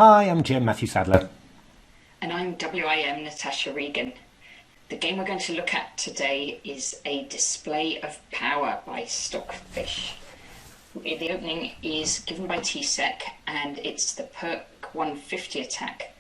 Hi, I'm Jim Matthew Sadler. And I'm WIM Natasha Regan. The game we're going to look at today is a display of power by Stockfish. The opening is given by TCEC and it's the Pirc 150 attack.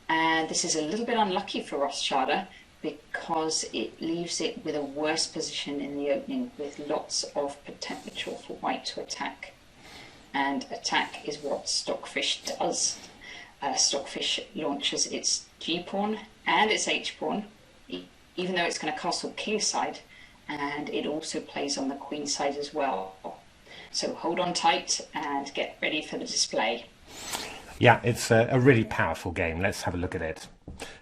And this is a little bit unlucky for rofChade because it leaves it with a worse position in the opening with lots of potential for white to attack. And attack is what Stockfish does. Stockfish launches its G pawn and its H pawn, even though it's going to castle kingside, and it also plays on the queenside as well. So hold on tight and get ready for the display. Yeah, it's a really powerful game. Let's have a look at it.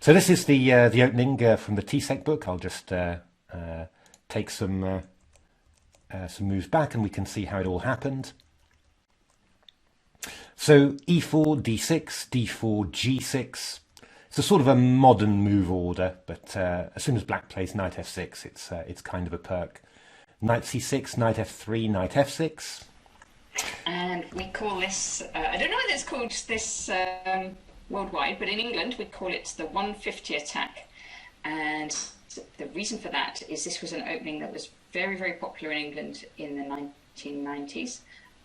So this is the opening from the TCEC book. I'll just take some moves back and we can see how it all happened. So e4, d6, d4, g6. It's a sort of a modern move order, but as soon as black plays knight f6, it's kind of a perk. Knight c6, knight f3, knight f6. And we call this, I don't know whether it's called this worldwide, but in England we call it the 150 attack. And the reason for that is this was an opening that was very, very popular in England in the 1990s.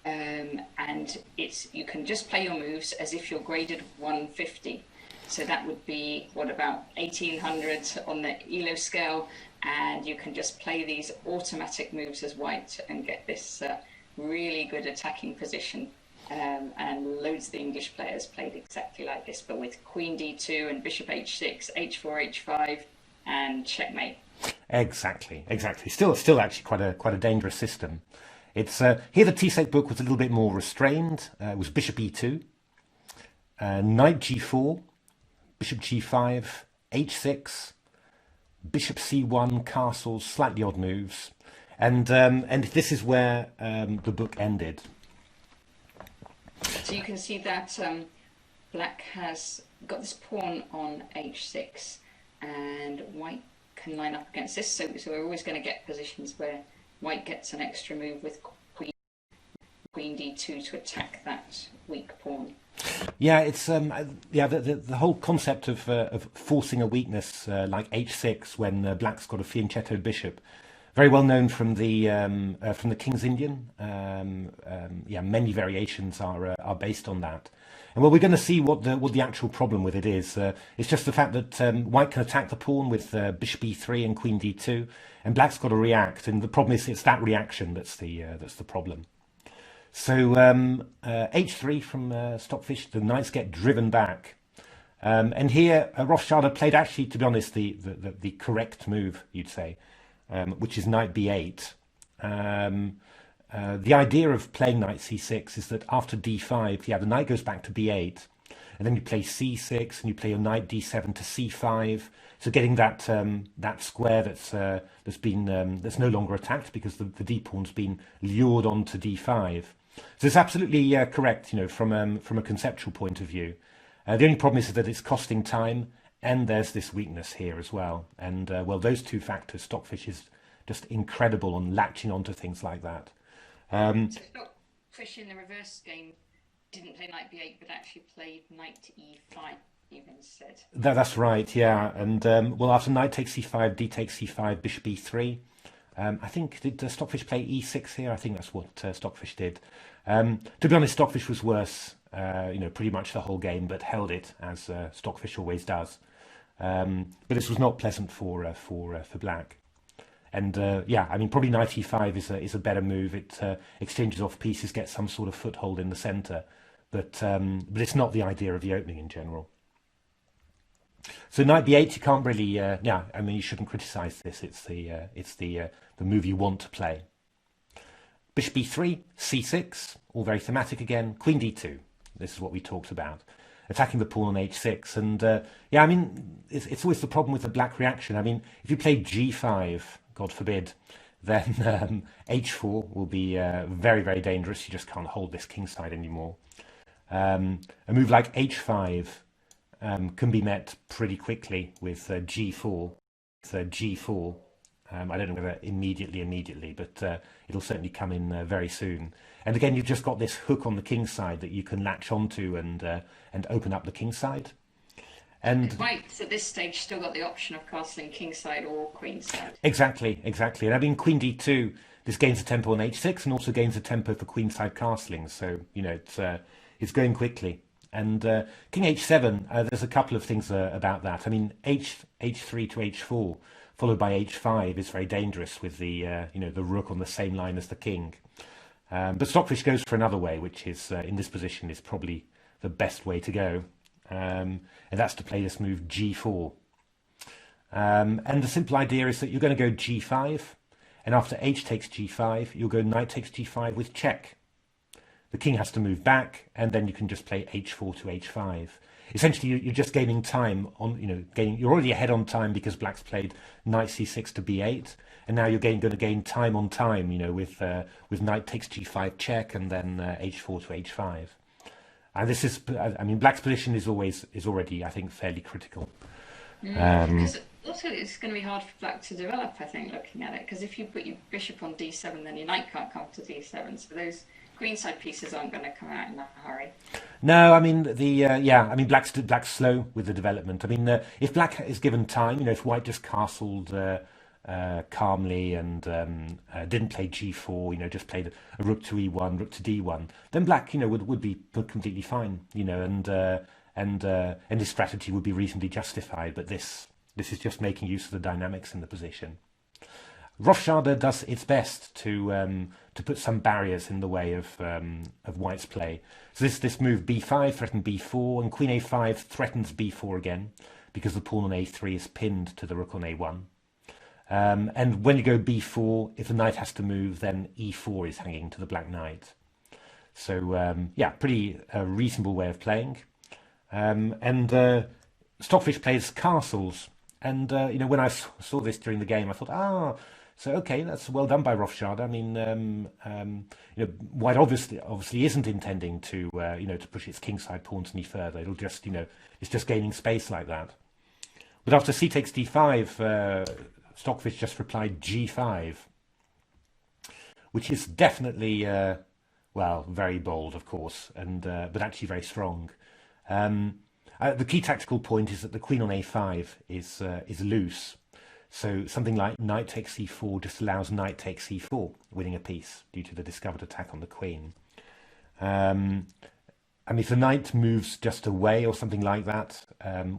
And you can just play your moves as if you're graded 150. So that would be, what, about 1800 on the ELO scale, and you can just play these automatic moves as white and get this really good attacking position. And loads of the English players played exactly like this, but with queen d2 and bishop h6, h4, h5, and checkmate. Exactly. Still actually quite a dangerous system. It's here the TCEC book was a little bit more restrained. It was bishop e2, knight g4, bishop g5, h6, bishop c1, castles, slightly odd moves, and this is where the book ended. So you can see that black has got this pawn on h6, and white can line up against this. So we're always going to get positions where white gets an extra move with queen d2 to attack that weak pawn. Yeah, it's the whole concept of forcing a weakness like h6 when black's got a fianchetto bishop, very well known from the King's Indian. Yeah, many variations are based on that. And well, we're going to see what the actual problem with it is. It's just the fact that white can attack the pawn with bishop e3 and queen d2, and black's got to react. And the problem is it's that reaction that's the problem. So h3 from Stockfish, the knights get driven back, and here rofChade played actually, to be honest, the correct move, you'd say, which is knight b8. The idea of playing knight c6 is that after d5, yeah, the knight goes back to b8, and then you play c6 and you play your knight d7 to c5. So getting that square that's no longer attacked because the d pawn's been lured onto d5. So it's absolutely correct, from a conceptual point of view. The only problem is that it's costing time, and there's this weakness here as well. And well, those two factors, Stockfish is just incredible on latching onto things like that. So Stockfish in the reverse game didn't play knight b8, but actually played knight e5 instead. That's right, yeah. And well, after knight takes c5, d takes c5, bishop e3. I think, did Stockfish play e6 here? I think that's what Stockfish did. To be honest, Stockfish was worse, pretty much the whole game, but held it, as Stockfish always does. But this was not pleasant for black. And yeah, I mean, probably knight e5 is a better move. It exchanges off pieces, gets some sort of foothold in the centre, but it's not the idea of the opening in general. So knight b8, you can't really, yeah, I mean, you shouldn't criticise this. It's the move you want to play. Bishop e3, c6, all very thematic again. Queen d2. This is what we talked about. Attacking the pawn on h6, and yeah, I mean, it's always the problem with the black reaction. I mean, if you play g5, God forbid, then h4 will be very, very dangerous. You just can't hold this kingside anymore. A move like h5 can be met pretty quickly with g4. I don't know whether immediately, but it'll certainly come in very soon. And again, you've just got this hook on the kingside that you can latch onto and open up the kingside. And White's at this stage still got the option of castling kingside or queenside. exactly. And I mean, queen d2, this gains a tempo on h6 and also gains a tempo for queenside castling. So, you know, it's going quickly. And king h7, there's a couple of things about that. I mean, h3 to h4, followed by h5, is very dangerous with the you know, the rook on the same line as the king. But Stockfish goes for another way, which is in this position is probably the best way to go, and that's to play this move g4. And the simple idea is that you're going to go g5, and after h takes g5, you'll go knight takes g5 with check. The king has to move back, and then you can just play h4 to h5. Essentially, you're just gaining time on, you know, you're already ahead on time because black's played knight c6 to b8, and now you're going to gain time on time, you know, with knight takes g5 check, and then h4 to h5. And this is, I mean, black's position is already, I think, fairly critical. Because also it's going to be hard for black to develop, I think, looking at it, because if you put your bishop on d7, then your knight can't come to d7, so those queenside pieces aren't going to come out in a hurry. No, I mean I mean black's slow with the development. I mean, if black is given time, you know, if white just castled calmly and didn't play g4, you know, just played a rook to e1, rook to d1, then black, you know, would be completely fine, you know, and his strategy would be reasonably justified. But this is just making use of the dynamics in the position. rofChade does its best to put some barriers in the way of white's play. So this move b5 threatened b4, and queen a5 threatens b4 again because the pawn on a3 is pinned to the rook on a1. And when you go b4, if the knight has to move, then e4 is hanging to the black knight. So yeah, pretty reasonable way of playing. And Stockfish plays castles, and you know, when I saw this during the game, I thought, so okay, that's well done by rofChade. I mean, you know, white obviously isn't intending to you know, to push its kingside pawns any further. It'll just, you know, it's just gaining space like that. But after c takes d5, Stockfish just replied g5, which is definitely well, very bold, of course, and but actually very strong. The key tactical point is that the queen on a5 is loose. So something like knight takes c4 just allows knight takes c4, winning a piece due to the discovered attack on the queen. I mean, if the knight moves just away or something like that,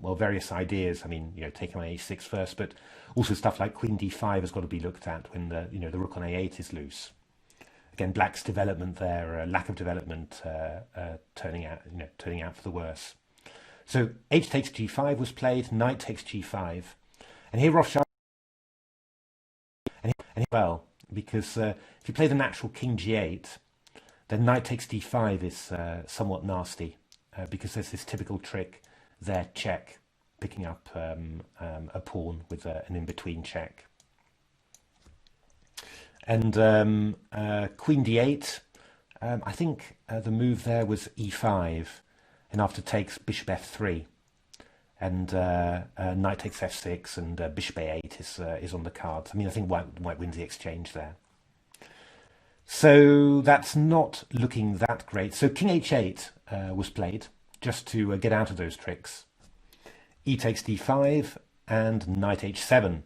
well, various ideas. I mean, you know, taking on a6 first, but also stuff like queen d5 has got to be looked at when the, you know, the rook on a8 is loose. Again, black's development there, lack of development, turning out for the worse. So h takes g5 was played, knight takes g5, and here rofChade. And well, because if you play the natural king g8, then knight takes d5 is somewhat nasty, because there's this typical trick there, check, picking up a pawn with an in-between check. And queen d8, I think the move there was e5, and after takes bishop f3. And knight takes f6, and bishop a8 is on the cards. I mean, I think white wins the exchange there. So that's not looking that great. So king h8 was played just to get out of those tricks. E takes d5 and knight h7.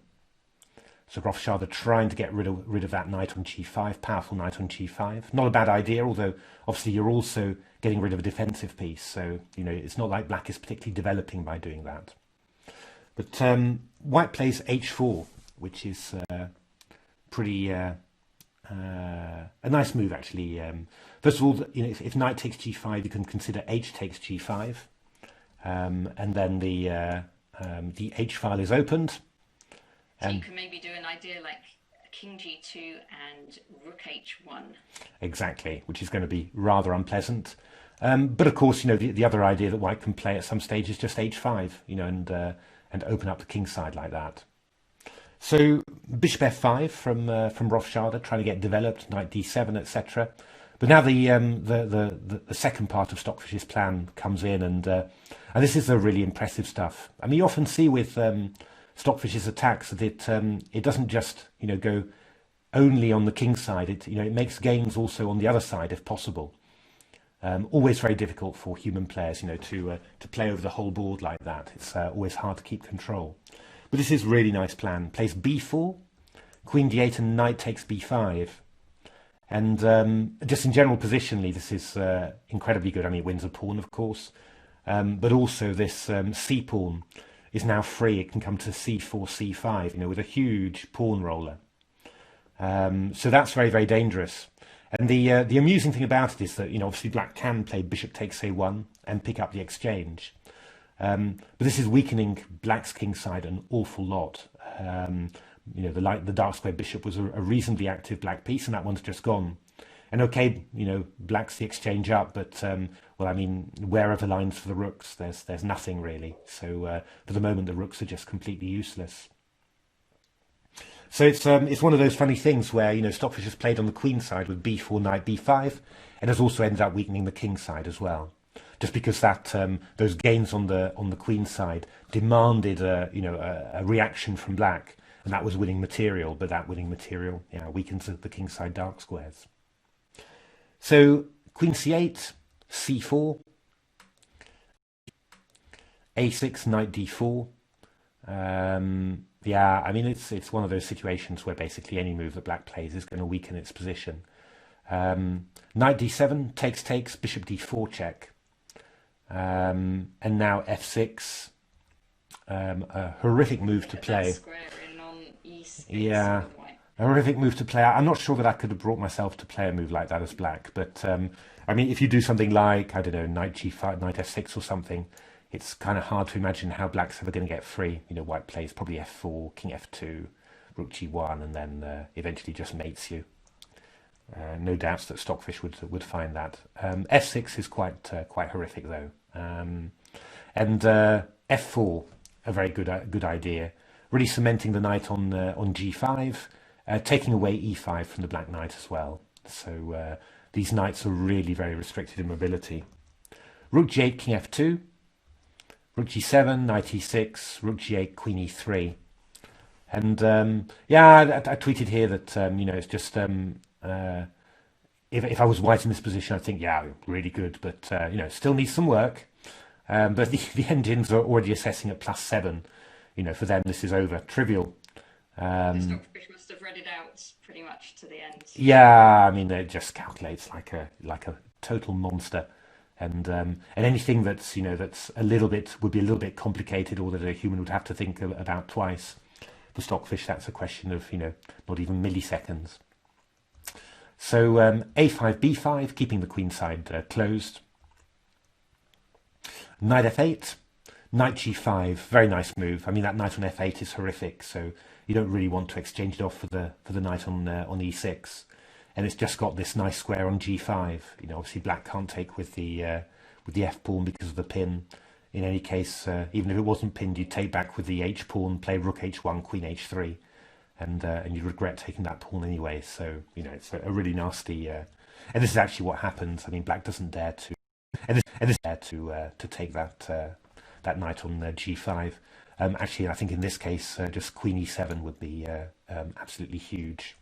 So rofChade trying to get rid of that knight on g5, powerful knight on g5. Not a bad idea, although obviously you're also getting rid of a defensive piece. So, you know, it's not like black is particularly developing by doing that. But white plays h4, which is pretty a nice move, actually. First of all, you know, if knight takes g5, you can consider h takes g5, and then the h file is opened. So you can maybe do an idea like king g2 and rook h1. Exactly, which is going to be rather unpleasant. But of course, you know, the other idea that white can play at some stage is just h5, you know, and open up the king side like that. So bishop f5 from rofChade, trying to get developed, knight d7, etc. But now the second part of Stockfish's plan comes in, and this is the really impressive stuff. I mean, you often see with Stockfish's attack so that it doesn't just go only on the king side. It makes gains also on the other side if possible. Always very difficult for human players, to play over the whole board like that. It's always hard to keep control. But this is a really nice plan. Plays b4, queen d8, and knight takes b5. And just in general positionally, this is incredibly good. I mean, it wins a pawn, of course, but also this c pawn is now free. It can come to c4, c5, with a huge pawn roller. So that's very, very dangerous. And the amusing thing about it is that obviously black can play bishop takes a1 and pick up the exchange, but this is weakening black's kingside an awful lot. The dark square bishop was a reasonably active black piece, and that one's just gone. And okay, black's the exchange up, but well, I mean, where are the lines for the rooks? There's nothing really. So for the moment, the rooks are just completely useless. So it's one of those funny things where Stockfish has played on the queen side with b4, knight, b5, and has also ended up weakening the king side as well, just because that those gains on the queen side demanded a reaction from black, and that was winning material. But that winning material weakens the king side dark squares. So queen c8, c4, a6, knight d4. Yeah, I mean, it's one of those situations where basically any move that black plays is going to weaken its position. Knight d7, takes, bishop d4 check. And now f6, a horrific move to play. Yeah, a horrific move to play. I'm not sure that I could have brought myself to play a move like that as black, but I mean, if you do something like, I don't know, knight g5, knight f6 or something, it's kind of hard to imagine how black's ever going to get free. White plays probably f4, king f2, rook g1, and then eventually just mates you. No doubts that Stockfish would find that. f6 is quite horrific though, and f4, a very good idea. Really cementing the knight on g5, taking away e5 from the black knight as well. So these knights are really very restricted in mobility. Rook g8, king f2. Rook g7, knight e6, rook g8, queen e3. And yeah, I tweeted here that, it's just, if I was white in this position, I'd think, yeah, really good, but, still needs some work. But the engines are already assessing at +7. For them, this is over. Trivial. Stockfish must have read it out pretty much to the end. Yeah, I mean, it just calculates like a total monster. And anything that's that's would be a little bit complicated, or that a human would have to think about twice. For Stockfish, that's a question of not even milliseconds. So a5, b5, keeping the queen side closed. Knight f8, knight g5, very nice move. I mean, that knight on f8 is horrific, so you don't really want to exchange it off for the knight on e6. And it's just got this nice square on g5. Obviously black can't take with the f pawn because of the pin. In any case, even if it wasn't pinned, you'd take back with the h pawn, play rook h1, queen h3, and you'd regret taking that pawn anyway. So it's a really nasty. And this is actually what happens. I mean, black doesn't dare to, and this dare to take that knight on g5. Actually, I think in this case, just queen e7 would be absolutely huge.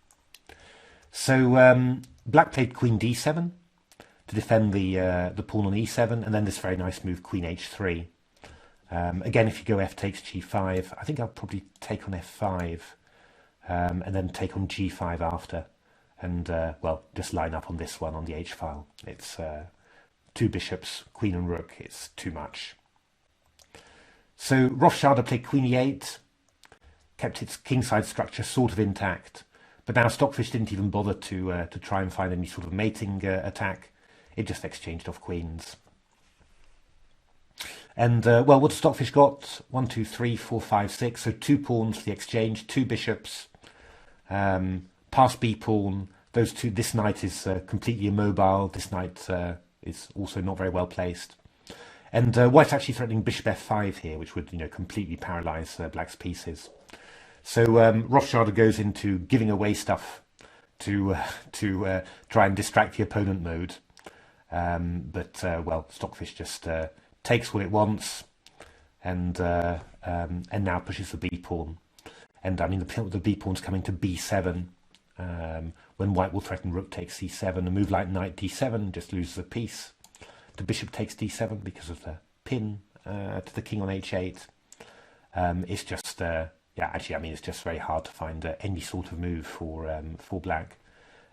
So black played queen d7 to defend the pawn on e7, and then this very nice move, queen h3. Again, if you go f takes g5, I think I'll probably take on f5, and then take on g5 after, and well, just line up on this one on the h file. It's two bishops, queen and rook. It's too much. So rofChade played queen e8, kept its kingside structure sort of intact. But now Stockfish didn't even bother to try and find any sort of mating attack. It just exchanged off queens. And well, what Stockfish got? 1, 2, 3, 4, 5, 6. So 2 pawns for the exchange, 2 bishops, pass b pawn. Those two. This knight is completely immobile. This knight is also not very well placed. And white actually threatening bishop f5 here, which would completely paralyze black's pieces. So rofChade goes into giving away stuff to try and distract the opponent mode. But well, Stockfish just takes what it wants, and now pushes the b pawn. And I mean, the b pawn's coming to b7, when white will threaten rook takes c7. A move like knight d7 just loses a piece. The bishop takes d7 because of the pin to the king on h8. It's just, yeah, actually, I mean, it's just very hard to find any sort of move for black.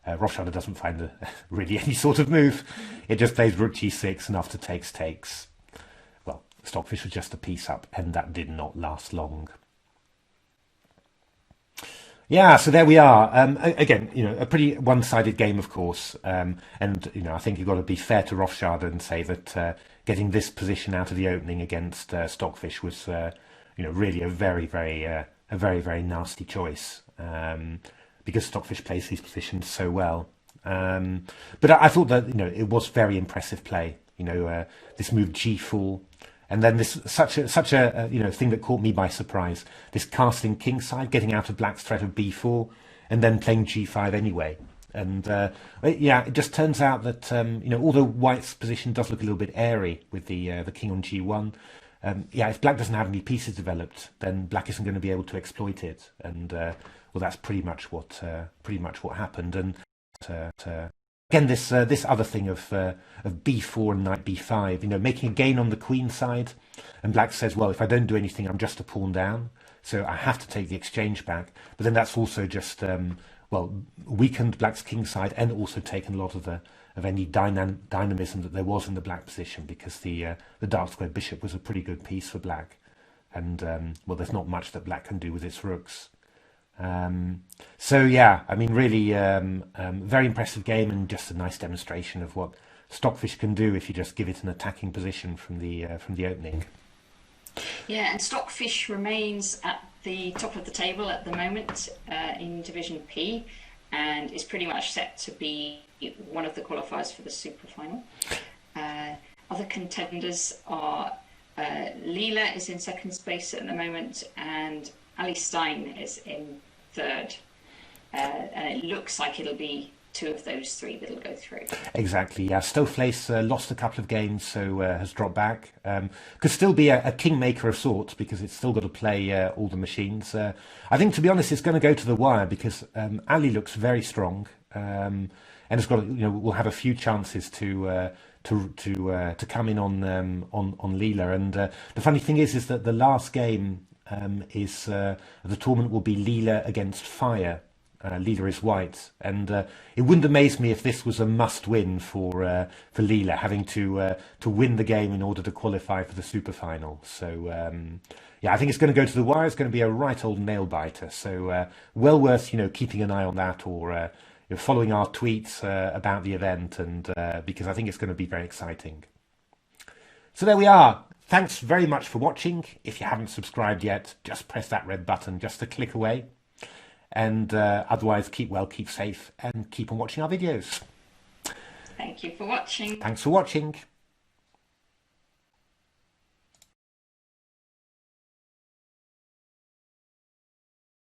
rofChade doesn't find really any sort of move. It just plays rook g6, and after takes. Well, Stockfish was just a piece up, and that did not last long. Yeah, so there we are. Again, you know, a pretty one-sided game, of course. And, you know, I think you've got to be fair to rofChade and say that getting this position out of the opening against Stockfish was, you know, really a very, very nasty choice, because Stockfish plays these positions so well. But I thought that, you know, it was very impressive play. You know, this move g4. And then this such a you know, thing that caught me by surprise. This casting kingside, getting out of black's threat of b4, and then playing g5 anyway. And yeah, it just turns out that you know, although white's position does look a little bit airy with the king on g1, yeah, if black doesn't have any pieces developed, then black isn't going to be able to exploit it. And well, that's pretty much what happened. And again, this other thing of b4 and knight b5, you know, making a gain on the queen side, and black says, well, if I don't do anything, I'm just a pawn down, so I have to take the exchange back. But then that's also just well, weakened black's king side, and also taken a lot of any dynamism that there was in the black position, because the dark square bishop was a pretty good piece for black, and well, there's not much that black can do with its rooks. So yeah, I mean, really very impressive game, and just a nice demonstration of what Stockfish can do if you just give it an attacking position from the opening. Yeah, and Stockfish remains at the top of the table at the moment in Division P, and is pretty much set to be one of the qualifiers for the Superfinal. Other contenders are Leela is in second space at the moment, and Ali Stein is in third, and it looks like it'll be two of those three that'll go through. Exactly, yeah. Stockfish lost a couple of games, so has dropped back. Could still be a kingmaker of sorts, because it's still got to play all the machines. I think, to be honest, it's going to go to the wire, because Ali looks very strong, and it's got, you know, we'll have a few chances to come in on Leela. And the funny thing is that the last game is the tournament will be Leela against Fire. Leela is white, and it wouldn't amaze me if this was a must-win for Leela, having to win the game in order to qualify for the Superfinal. So yeah, I think it's going to go to the wire. It's going to be a right old nail biter. So well worth, you know, keeping an eye on that, or you know, following our tweets about the event, and because I think it's going to be very exciting. So there we are. Thanks very much for watching. If you haven't subscribed yet, just press that red button just to click away. And otherwise, keep well, keep safe, and keep on watching our videos. Thank you for watching. Thanks for watching.